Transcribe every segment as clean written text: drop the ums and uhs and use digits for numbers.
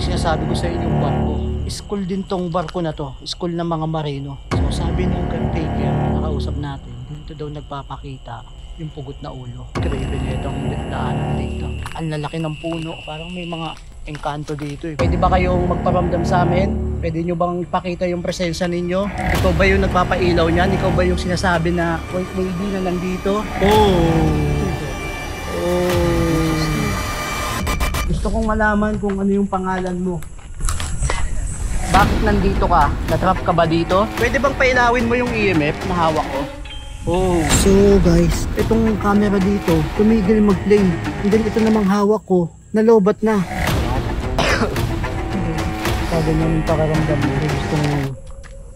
sinasabi ko sa inyong barko. School din tong barko na to. School ng mga marino. So sabi nung caretaker na nakausap natin, dito daw nagpapakita yung pugot na ulo. Grabe na itong daanan dito. Ang lalaki ng puno. Parang may mga engkanto dito eh. Pwede ba kayong magparamdam sa amin? Pwede nyo bang ipakita yung presensya ninyo? Ikaw ba yung nagpapailaw niyan? Ikaw ba yung sinasabi na may hindi na nandito? Gusto kong malaman kung ano yung pangalan mo. Bakit nandito ka? Natrap ka ba dito? Pwede bang pailawin mo yung EMF na hawak ko? So guys, itong camera dito, tumigil mag-play. And then ito namang hawak ko, nalobat na. Sabi namin pakaramdam mo, gustong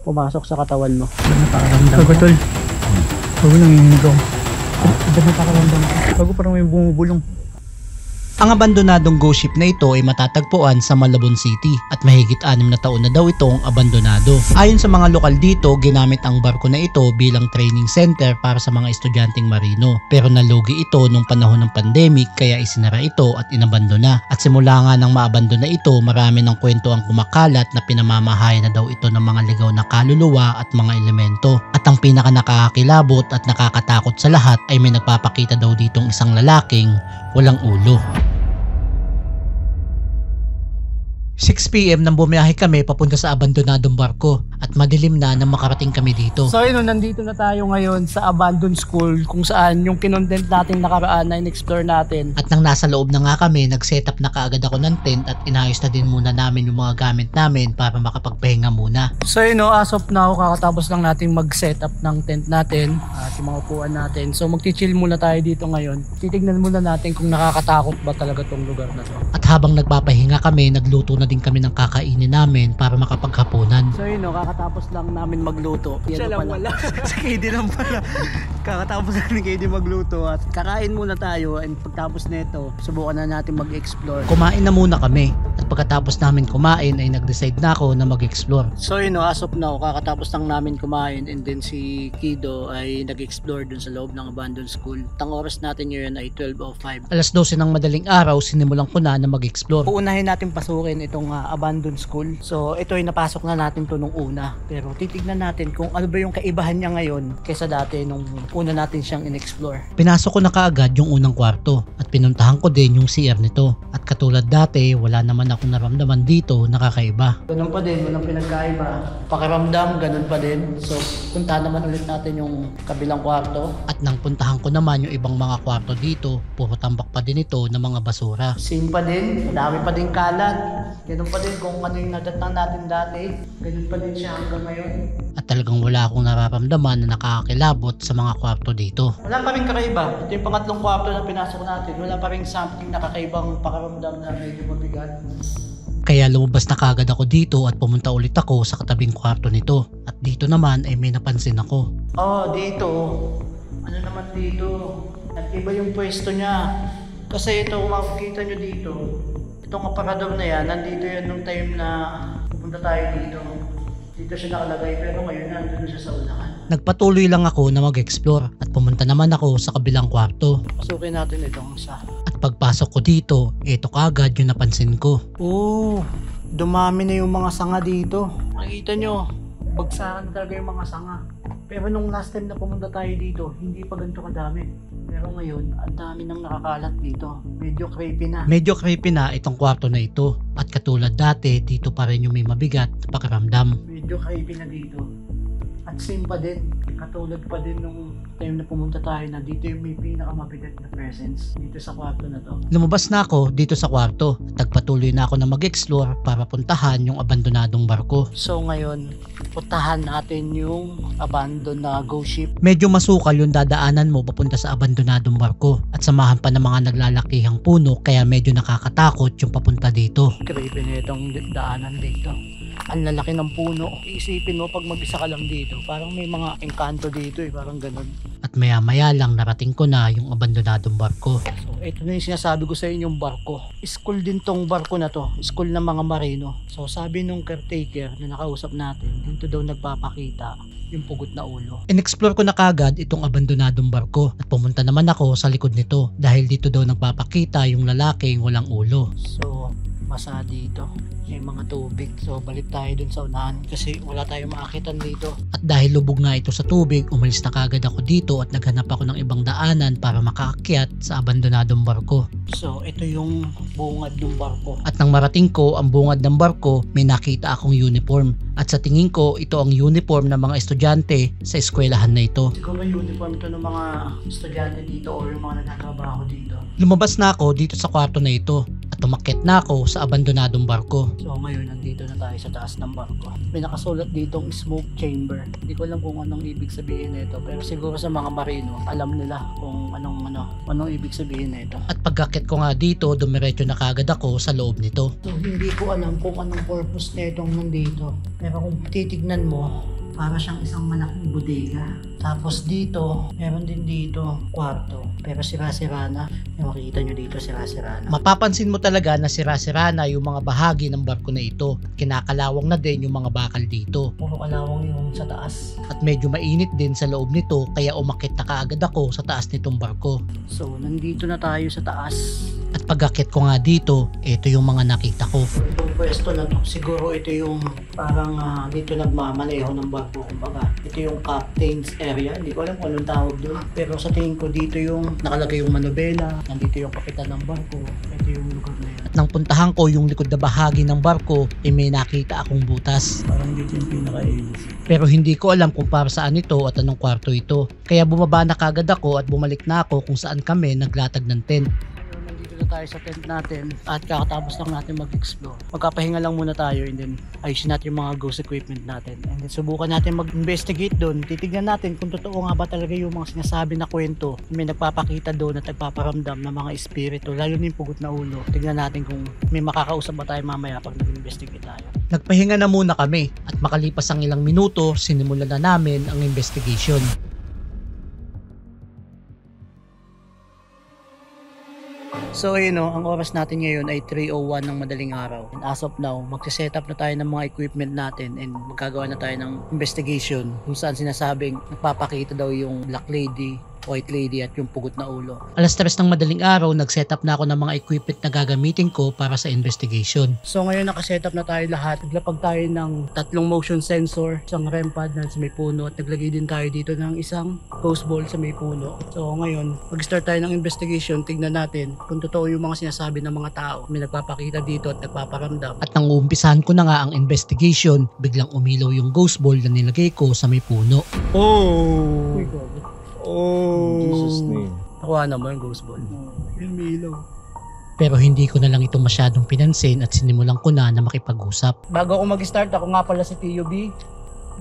pumasok sa katawan mo. Iba na pakaramdam ko. Tol. Bago nang hinigaw. Iba na pakaramdam ko. Bago parang may bumubulong. Ang abandonadong ghost ship na ito ay matatagpuan sa Malabon City at mahigit 6 na taon na daw itong abandonado. Ayon sa mga lokal dito, ginamit ang barko na ito bilang training center para sa mga estudyanteng marino. Pero nalugi ito nung panahon ng pandemic kaya isinara ito at inabandona. At simula nga nang maabandona ito, marami ng kwento ang kumakalat na pinamamahayan na daw ito ng mga ligaw na kaluluwa at mga elemento. At ang pinaka nakakakilabot at nakakatakot sa lahat ay may nagpapakita daw ditong isang lalaking walang ulo. 6 PM nang bumiyahe kami papunta sa abandonadong barko at madilim na nang makarating kami dito. So yun, nandito na tayo ngayon sa abandoned school kung saan yung kinontent nating nakaraan na in-explore natin. At nang nasa loob na nga kami, nag-setup na kaagad ako ng tent at inayos na din muna namin yung mga gamit namin para makapagpahinga muna. So yun, as of now, kakatapos lang natin mag-setup ng tent natin at yung mga upuan natin. So magti-chill muna tayo dito ngayon. Titignan muna natin kung nakakatakot ba talaga tong lugar na to. At habang nagpapahinga kami, nagluto na din kami ng kakainin namin para makapaghapunan. So yun, kakatapos lang namin magluto. Siya lang wala. Si KD lang pala. Kakatapos lang ni KD magluto at kakain muna tayo, and pagtapos nito, subukan na natin mag-explore. Kumain na muna kami at pagkatapos namin kumain ay nag-decide na ako na mag-explore. So yun, as of now, kakatapos lang namin kumain, and then si Kido ay nag-explore dun sa loob ng abandoned school. Ang oras natin ngayon ay 12:05. Alas 12 ng madaling araw, sinimulan ko na mag-explore. Uunahin natin pasukin itong abandoned school. So ito ay napasok na natin to nung una. Pero titignan natin kung ano ba yung kaibahan niya ngayon kaysa dati nung una natin siyang in-explore. Pinasok ko na kaagad yung unang kwarto at pinuntahan ko din yung CR nito. At katulad dati, wala naman akong naramdaman dito na kakaiba. Ganun pa din, walang pinagkaiba. Pakiramdam, ganun pa din. So puntahan naman ulit natin yung kabilang kwarto. At nang puntahan ko naman yung ibang mga kwarto dito, puro tambak pa din ito ng mga basura. Same pa din, madami pa din kalat. Ganun pa din kung ano yung nadatnan natin dati. Ganun pa din siya hanggang ngayon. At talagang wala akong nararamdaman na nakakakilabot sa mga kwarto dito. Wala pa rin kakaiba. Ito yung pangatlong kwarto na pinasok natin. Wala pa rin something na kakaibang pakiramdam na medyo mabigat. Kaya lumabas na kagad ako dito at pumunta ulit ako sa katabing kwarto nito. At dito naman ay may napansin ako. Dito. Ano naman dito? Nag-iba yung pwesto niya. Kasi ito, kung makikita nyo dito, itong aparador na yan, nandito yan nung time na pupunta tayo dito. Dito siya nakalagay, pero ngayon nandun siya sa unahan. Nagpatuloy lang ako na mag-explore at pumunta naman ako sa kabilang kwarto. Pasukin natin itong isa. At pagpasok ko dito, ito kagad yung napansin ko. Dumami na yung mga sanga dito. Makikita nyo, bagsakan na talaga yung mga sanga. Pero nung last time na pumunta tayo dito, hindi pa ganito kadami. Pero ngayon, ang dami nang nakakalat dito. Medyo creepy na. Medyo creepy na itong kwarto na ito. At katulad dati, dito pa rin yung may mabigat na pakiramdam. Medyo creepy na dito. At same pa din. Katulad pa din nung time na pumunta tayo na dito yung may pinakamabigat na presence dito sa kwarto na to. Lumabas na ako dito sa kwarto at nagpatuloy na ako na mag-explore para puntahan yung abandonadong barko. So ngayon, puntahan natin yung abandoned na ghost ship. Medyo masukal yung dadaanan mo papunta sa abandonadong barko at samahan pa ng mga naglalakihang puno kaya medyo nakakatakot yung papunta dito. Creepy na itong daanan dito. Ang lalaki ng puno. Iisipin mo pag mag-isa ka lang dito, parang may mga engkanto dito parang ganun. At maya maya lang narating ko na yung abandonadong barko. So ito na yung sinasabi ko sa inyong barko. School din tong barko na to. School ng mga marino. So sabi nung caretaker na nakausap natin, dito daw nagpapakita yung pugot na ulo. In-explore ko na kagad itong abandonadong barko at pumunta naman ako sa likod nito dahil dito daw nagpapakita yung lalaking walang ulo. So basa dito. May mga tubig. So balik tayo dun sa unahan kasi wala tayong maakitan dito. At dahil lubog nga ito sa tubig, umalis na kagad ako dito at naghanap ako ng ibang daanan para makaakyat sa abandonadong barko. So ito yung bungad ng barko. At nang marating ko ang bungad ng barko, may nakita akong uniform. At sa tingin ko, ito ang uniform ng mga estudyante sa eskwelahan na ito. Siguro uniform to ng mga estudyante dito o yung mga nagtatrabaho dito. Lumabas na ako dito sa kwarto na ito at umakyat na ako sa abandonadong barko. So ngayon nandito na tayo sa taas ng barko. May nakasulat ditong smoke chamber. Hindi ko alam kung anong ibig sabihin nito, pero siguro sa mga marino, alam nila kung anong ibig sabihin nito. At pagkakit ko nga dito, dumiretso na kagad ako sa loob nito. So hindi ko alam kung anong purpose nitong nandito. Pero kung titignan mo, para siyang isang malaking bodega. Tapos dito, meron din dito kwarto. Pero sira-sira na. Yung makikita nyo dito, sira-sira na. Mapapansin mo talaga na sira-sira na yung mga bahagi ng barko na ito. Kinakalawang na din yung mga bakal dito. Puro kalawang yung sa taas. At medyo mainit din sa loob nito kaya umakyat na kaagad ako sa taas nitong barko. So, nandito na tayo sa taas. At pagkakit ko nga dito, ito yung mga nakita ko. Itong pwesto na to, siguro ito yung parang dito nagmamaneho ng barko. Kumbaga, ito yung captain's area. Hindi ko alam kung anong tawag doon. Pero sa tingin ko dito yung nakalagay yung manobela. Nandito yung kapitan ng barko. Ito yung lugar na yan. At nang puntahan ko yung likod na bahagi ng barko, may nakita akong butas. Parang dito yung pinaka-ailis. Pero hindi ko alam kung para saan ito at anong kwarto ito. Kaya bumaba na kagad ako at bumalik na ako kung saan kami naglatag ng tent. Nandito na tayo sa tent natin at kakatapos lang natin mag-explore. Magkapahinga lang muna tayo and then ayusin natin yung mga ghost equipment natin. And then subukan natin mag-investigate doon. Titignan natin kung totoo nga ba talaga yung mga sinasabi na kwento. May nagpapakita doon at nagpaparamdam ng mga espiritu, lalo na yung pugot na ulo. Tignan natin kung may makakausap ba tayo mamaya pag nag-investigate tayo. Nagpahinga na muna kami at makalipas ang ilang minuto, sinimulan na namin ang investigation. So yun o, ang oras natin ngayon ay 3:01 ng madaling araw. And as of now, magsiset up na tayo ng mga equipment natin and magkagawa na tayo ng investigation kung saan sinasabing nagpapakita daw yung Black Lady, White Lady at yung pugot na ulo. Alas 3 ng madaling araw, nag-set up na ako ng mga equipment na gagamitin ko para sa investigation. So ngayon nakaset up na tayo lahat. Naglapag tayo ng 3 motion sensor, isang REM pad na sa may puno at naglagay din tayo dito ng isang ghost ball sa may puno. So ngayon, mag-start tayo ng investigation. Tignan natin kung totoo yung mga sinasabi ng mga tao. May nagpapakita dito at nagpaparamdam. At nang uumpisahan ko na nga ang investigation, biglang umilaw yung ghost ball na nilagay ko sa may puno. Oh! Uy, God. Oh! In Jesus' name. Nakuha naman yung ghost ball. Umilaw. Pero hindi ko na lang ito masyadong pinansin at sinimulan ko na makipag-usap. Bago ako mag-start, ako nga pala si Tio B.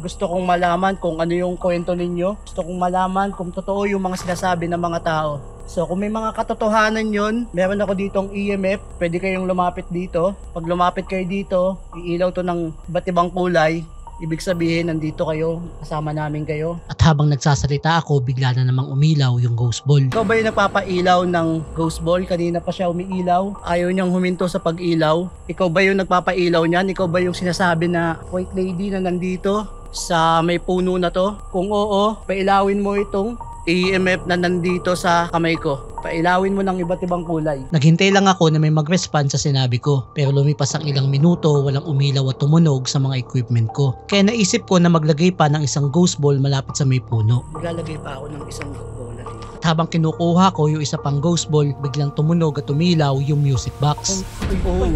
Gusto kong malaman kung ano yung kwento ninyo. Gusto kong malaman kung totoo yung mga sinasabi ng mga tao. So kung may mga katotohanan yon, meron ako ditong EMF. Pwede kayong lumapit dito. Pag lumapit kayo dito, iilaw to ng iba't ibang kulay. Ibig sabihin, nandito kayo, kasama namin kayo. At habang nagsasalita ako, bigla na namang umilaw yung ghost ball. Ikaw ba yung nagpapailaw ng ghost ball? Kanina pa siya umiilaw. Ayaw niyang huminto sa pag-ilaw. Ikaw ba yung nagpapailaw niyan? Ikaw ba yung sinasabi na white lady na nandito sa may puno na to? Kung oo, pailawin mo itong EMF na nandito sa kamay ko. Pailawin mo ng iba't ibang kulay. Naghintay lang ako na may mag-respond sa sinabi ko. Pero lumipas ang ilang minuto, walang umilaw at tumunog sa mga equipment ko. Kaya naisip ko na maglagay pa ng isang ghost ball malapit sa may puno. Maglalagay pa ako ng isang bola dito. At habang kinukuha ko yung isa pang ghost ball, biglang tumunog at umilaw yung music box. Oh.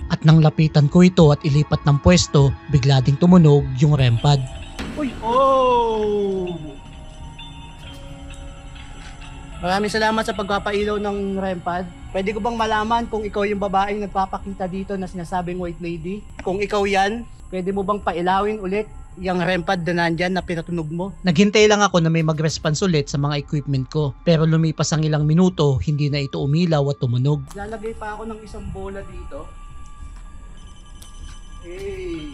At nang lapitan ko ito at ilipat ng pwesto, bigla ding tumunog yung REM pad. Uy! Oh! Maraming salamat sa pagpapailaw ng REM pad. Pwede ko bang malaman kung ikaw yung babaeng nagpapakita dito na sinasabing white lady? Kung ikaw yan, pwede mo bang pailawin ulit yung REM pad na nandyan na pinatunog mo? Naghintay lang ako na may mag-response ulit sa mga equipment ko. Pero lumipas ang ilang minuto, hindi na ito umilaw at tumunog. Lalagay pa ako ng isang bola dito. Hey!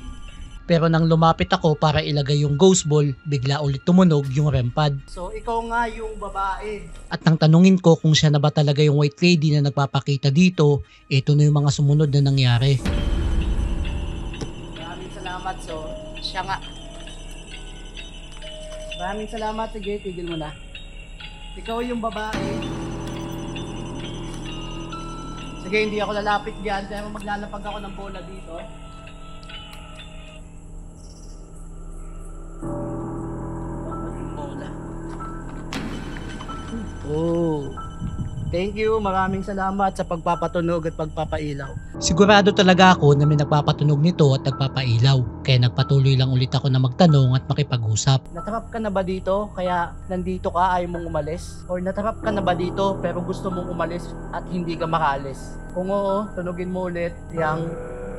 Pero nang lumapit ako para ilagay yung ghost ball, bigla ulit tumunog yung REM pad. So ikaw nga yung babae. At nang tanungin ko kung siya na ba talaga yung white lady na nagpapakita dito, ito na yung mga sumunod na nangyari. Maraming salamat. So, siya nga. Maraming salamat. Sige, tigil mo na. Ikaw yung babae. Sige, hindi ako lalapit diyan, pero maglalapag ako ng bola dito. Bola. Oh. Thank you, maraming salamat sa pagpapatunog at pagpapailaw. Sigurado talaga ako na may nagpapatunog nito at nagpapailaw, kaya nagpatuloy lang ulit ako na magtanong at makipag-usap. Natrap ka na ba dito kaya nandito ka ayaw mong umalis? Or natrap ka na ba dito pero gusto mong umalis at hindi ka makaalis? Kung oo, tunugin mo ulit yung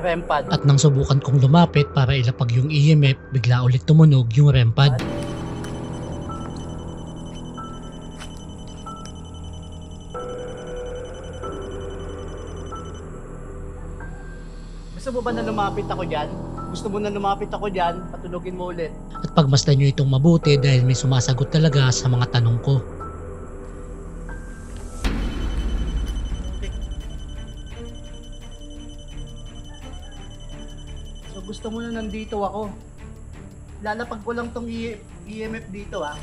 REM pad. At nang subukan kong lumapit para ilapag yung EMF, bigla ulit tumunog yung REM pad. Gusto mo ba na lumapit ako dyan? Gusto mo na lumapit ako dyan? Patunugin mo ulit. At pagmasdan nyo itong mabuti dahil may sumasagot talaga sa mga tanong ko. So gusto mo na nandito ako. Lalapag ko lang tong EMF dito ah.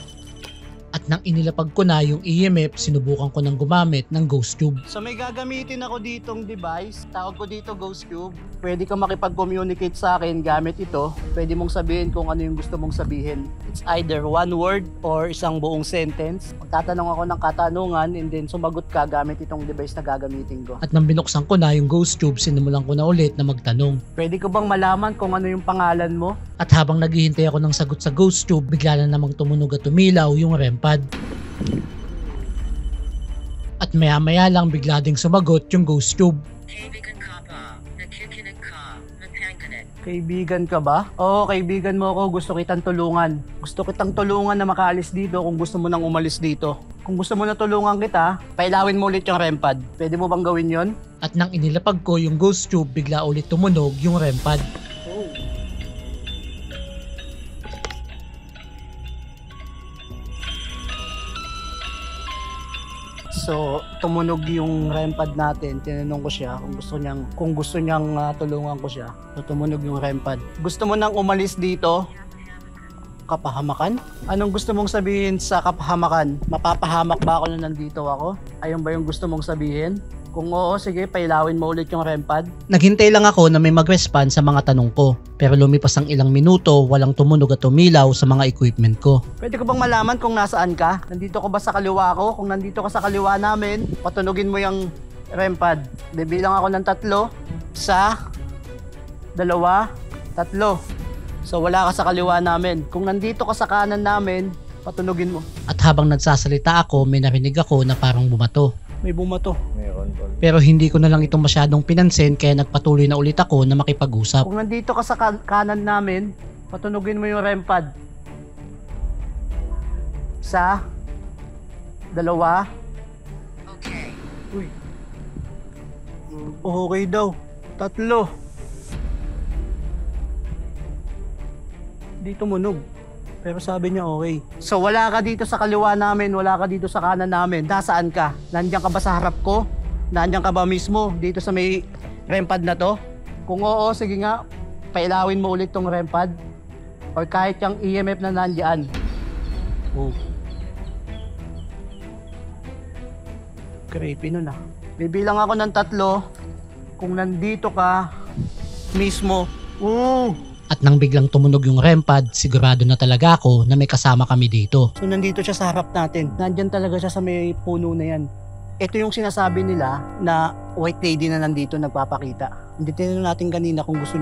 At nang inilapag ko na yung EMF, sinubukan ko ng gumamit ng ghost tube. So may gagamitin ako ditong device. Tawag ko dito ghost tube. Pwede ka makipag-communicate sa akin gamit ito. Pwede mong sabihin kung ano yung gusto mong sabihin. It's either one word or isang buong sentence. Magtatanong ako ng katanungan and then sumagot ka gamit itong device na gagamitin ko. At nang binuksan ko na yung ghost tube, sinimulan ko na ulit na magtanong. Pwede ko bang malaman kung ano yung pangalan mo? At habang naghihintay ako ng sagot sa ghost tube, bigla na namang tumunog at tumilaw yung REM pad. At maya-maya lang bigla ding sumagot yung ghost tube. Kaibigan ka ba? Oo, kaibigan mo ako. Gusto kitang tulungan. Gusto kitang tulungan na makaalis dito kung gusto mo nang umalis dito. Kung gusto mo na tulungan kita, pailawin mo ulit yung REM pad. Pwede mo bang gawin yon? At nang inilapag ko yung ghost tube, bigla ulit tumunog yung REM pad. Oh. So, tumunog yung REM pad natin. Tinanong ko siya kung gusto niyang tulungan ko siya. So, tumunog yung REM pad. Gusto mo nang umalis dito? Kapahamakan? Anong gusto mong sabihin sa kapahamakan? Mapapahamak ba ako na nandito ako? Ayun ba yung gusto mong sabihin? Kung oo, sige, pailawin mo ulit yung REM pad. Naghintay lang ako na may mag-respond sa mga tanong ko. Pero lumipas ang ilang minuto, walang tumunog at tumilaw sa mga equipment ko. Pwede ko bang malaman kung nasaan ka? Nandito ka ba sa kaliwa ko? Kung nandito ka sa kaliwa namin, patunugin mo yung REM pad. Bibilang ako ng 3, 1, 2, 3. So wala ka sa kaliwa namin. Kung nandito ka sa kanan namin, patunugin mo. At habang nagsasalita ako, may narinig ako na parang bumato. May bumato. Pero hindi ko na lang ito masyadong pinansin kaya nagpatuloy na ulit ako na makipag-usap. Kung nandito ka sa kanan namin, patunugin mo yung REM pad. 1, 2. Okay. Uy. Okay daw. 3. Di tumunog. Pero sabi niya okay. So wala ka dito sa kaliwa namin, wala ka dito sa kanan namin. Nasaan ka? Nandiyan ka ba sa harap ko? Nandiyan ka ba mismo dito sa may REM pad na to? Kung oo, sige nga, pailawin mo ulit tong REM pad. Or kahit yung EMF na nandiyan. Oh. Creepy nun ah. Bibilang ako ng 3 kung nandito ka mismo. At nang biglang tumunog yung REM pad, sigurado na talaga ako na may kasama kami dito. So nandito siya sa harap natin. Nandyan talaga siya sa may puno na yan. Ito yung sinasabi nila na white lady na nandito nagpapakita. Hindi tinanong natin kanina kung gusto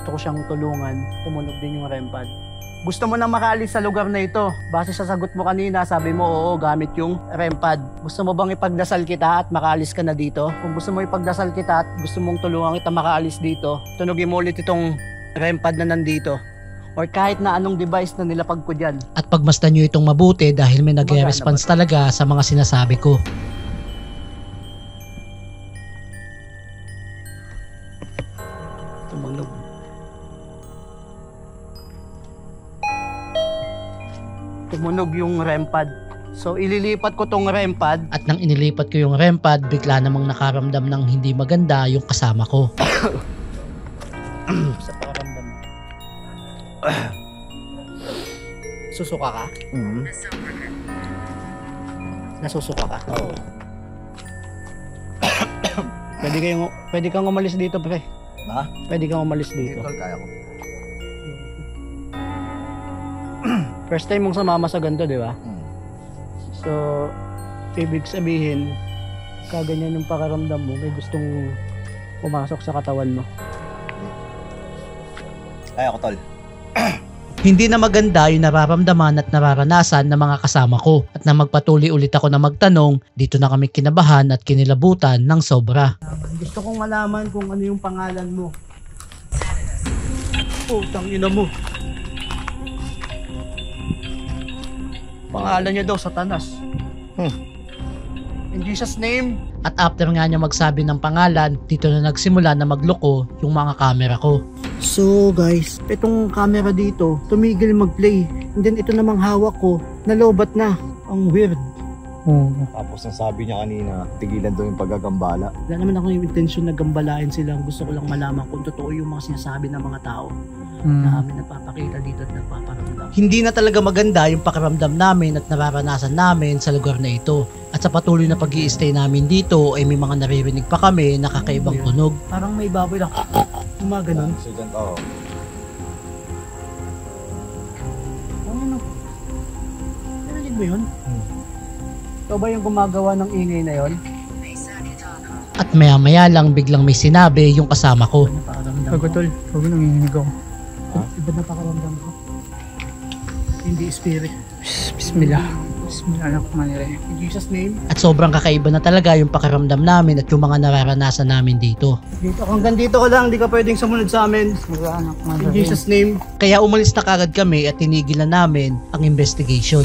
ko siyang tulungan. Tumunog din yung REM pad. Gusto mo nang makaalis sa lugar na ito? Base sa sagot mo kanina, sabi mo oo, gamit yung REM pad. Gusto mo bang ipagdasal kita at makaalis ka na dito? Kung gusto mo ipagdasal kita at gusto mong tulungan kita makaalis dito, tunugin mo ulit itong REM pad na nandito. Or kahit na anong device na nilapag ko dyan. At pagmasdan nyo itong mabuti dahil may nag-response talaga sa mga sinasabi ko. Tumunog. Tumunog yung REM pad. So ililipat ko tong REM pad. At nang inilipat ko yung REM pad, bigla namang nakaramdam ng hindi maganda yung kasama ko. Sa pakiramdam. Susuka ka? Nasusuka ka. Oo. Pwede kang umalis dito, pre. Ha? Pwede kang umalis dito. Tol, kaya ko. First time mong sumama sa ganito, di ba? Hmm. So, ibig sabihin, kaganyan yung pakaramdam mo, may gustong pumasok sa katawan mo. Kaya ko, tol. Hindi na maganda yung nararamdaman at nararanasan ng mga kasama ko at na magpatuloy ulit ako na magtanong, dito na kami kinabahan at kinilabutan ng sobra. Gusto kong malaman kung ano yung pangalan mo. Putang ina mo. Pangalan niya daw, Satanas. In Jesus' name. At after nga niya magsabi ng pangalan, dito na nagsimula na magloko yung mga camera ko. So guys, itong camera dito, tumigil mag-play. And then ito namang hawak ko, nalobat na. Ang weird. Tapos ang sabi niya kanina, tigilan daw yung paggagambala. Wala naman ako yung intensyon na gambalain sila. Gusto ko lang malaman kung totoo yung mga sinasabi ng mga tao na amin nagpapakita dito at nagpaparamdam. Hindi na talaga maganda yung pakiramdam namin at nararanasan namin sa lugar na ito. At sa patuloy na pag-i-stay namin dito ay may mga naririnig pa kami na kakaibang tunog. Parang may baboy lang. Gumaganon. So dyan, oo. Ano? Narinig mo yun? Ito ba yung gumagawa ng ingay na yun? At maya-maya lang biglang may sinabi yung kasama ko. Napakaramdam Bago ko. tol, bago nanginginig ako. Iba na pakaramdam ko. Hindi spirit. Bismillah. Bismillahirrahmanirrahim. In Jesus' name. At sobrang kakaiba na talaga yung pakiramdam namin at yung mga nararanasan namin dito. Dito, hanggang dito ko lang. Hindi ka pwedeng sumunod sa amin. In Jesus' name. Kaya umalis na kagad kami at tinigil na namin ang investigation.